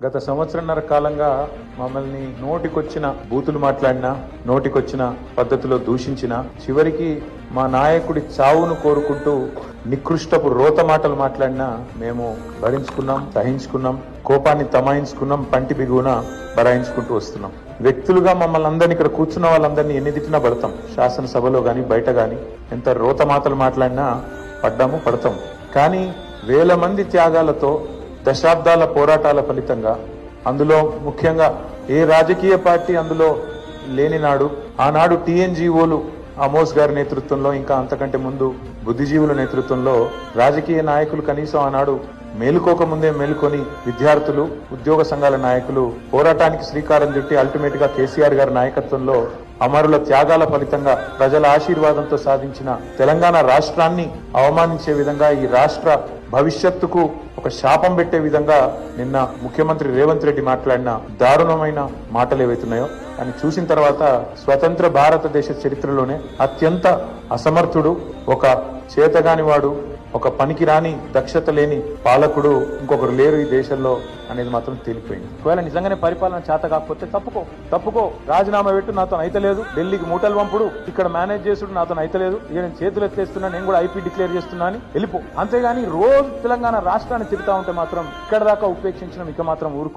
గత సంవత్సరన్నర కాలంగా మమ్మల్ని నోటికొచ్చిన బూతులు మాట్లాడినా, నోటికొచ్చిన పద్ధతిలో దూషించిన, చివరికి మా నాయకుడి చావును కోరుకుంటూ నికృష్టపు రోత మాటలు మాట్లాడినా మేము భరించుకున్నాం, సహించుకున్నాం, కోపాన్ని తమాయించుకున్నాం, పంటి బిగువున బరాయించుకుంటూ వస్తున్నాం. వ్యక్తులుగా మమ్మల్ని అందరినీ ఇక్కడ కూర్చున్న వాళ్ళందరినీ ఎన్ని తిట్టినా పడతాం. శాసనసభలో గాని బయట గాని ఎంత రోత మాటలు మాట్లాడినా పడ్డాము, పడతాం. కానీ వేల మంది త్యాగాలతో, దశాబ్దాల పోరాటాల ఫలితంగా, అందులో ముఖ్యంగా ఏ రాజకీయ పార్టీ అందులో లేని నాడు, ఆనాడు టీఎన్జీఓలు అమోస్ గారి నేతృత్వంలో, ఇంకా అంతకంటే ముందు బుద్ధిజీవుల నేతృత్వంలో రాజకీయ నాయకులు కనీసం ఆనాడు మేలుకోకముందే మేలుకొని విద్యార్థులు, ఉద్యోగ సంఘాల నాయకులు పోరాటానికి శ్రీకారం చుట్టి అల్టిమేట్ గా కేసీఆర్ గారి నాయకత్వంలో అమరుల త్యాగాల ఫలితంగా ప్రజల ఆశీర్వాదంతో సాధించిన తెలంగాణ రాష్ట్రాన్ని అవమానించే విధంగా, ఈ రాష్ట్ర భవిష్యత్తుకు ఒక శాపం పెట్టే విధంగా నిన్న ముఖ్యమంత్రి రేవంత్ రెడ్డి మాట్లాడిన దారుణమైన మాటలు ఏవైతున్నాయో అని చూసిన తర్వాత స్వతంత్ర భారతదేశ చరిత్రలోనే అత్యంత అసమర్థుడు, ఒక చేతగాని వాడు, ఒక పనికిరాని దక్షత లేని పాలకుడు ఇంకొకరు లేరు ఈ దేశంలో అనేది మాత్రం తేలిపోయింది. ఒకవేళ నిజంగానే పరిపాలన చేత కాకపోతే తప్పుకో, రాజీనామా పెట్టు, నాతో అయితలేదు, ఢిల్లీకి మూటలు పంపుడు, ఇక్కడ మేనేజ్ చేసుడు, నాతో అయితలేదు, ఇక నేను చేతులు ఎత్తేస్తున్నా, నేను కూడా ఐపీ డిక్లేర్ చేస్తున్నా అని వెళ్ళిపో. అంతేగాని రోజు తెలంగాణ రాష్ట్రాన్ని తిరుగుతా ఉంటే మాత్రం ఇక్కడ దాకా ఉపేక్షించడం ఇక మాత్రం ఊరుకో.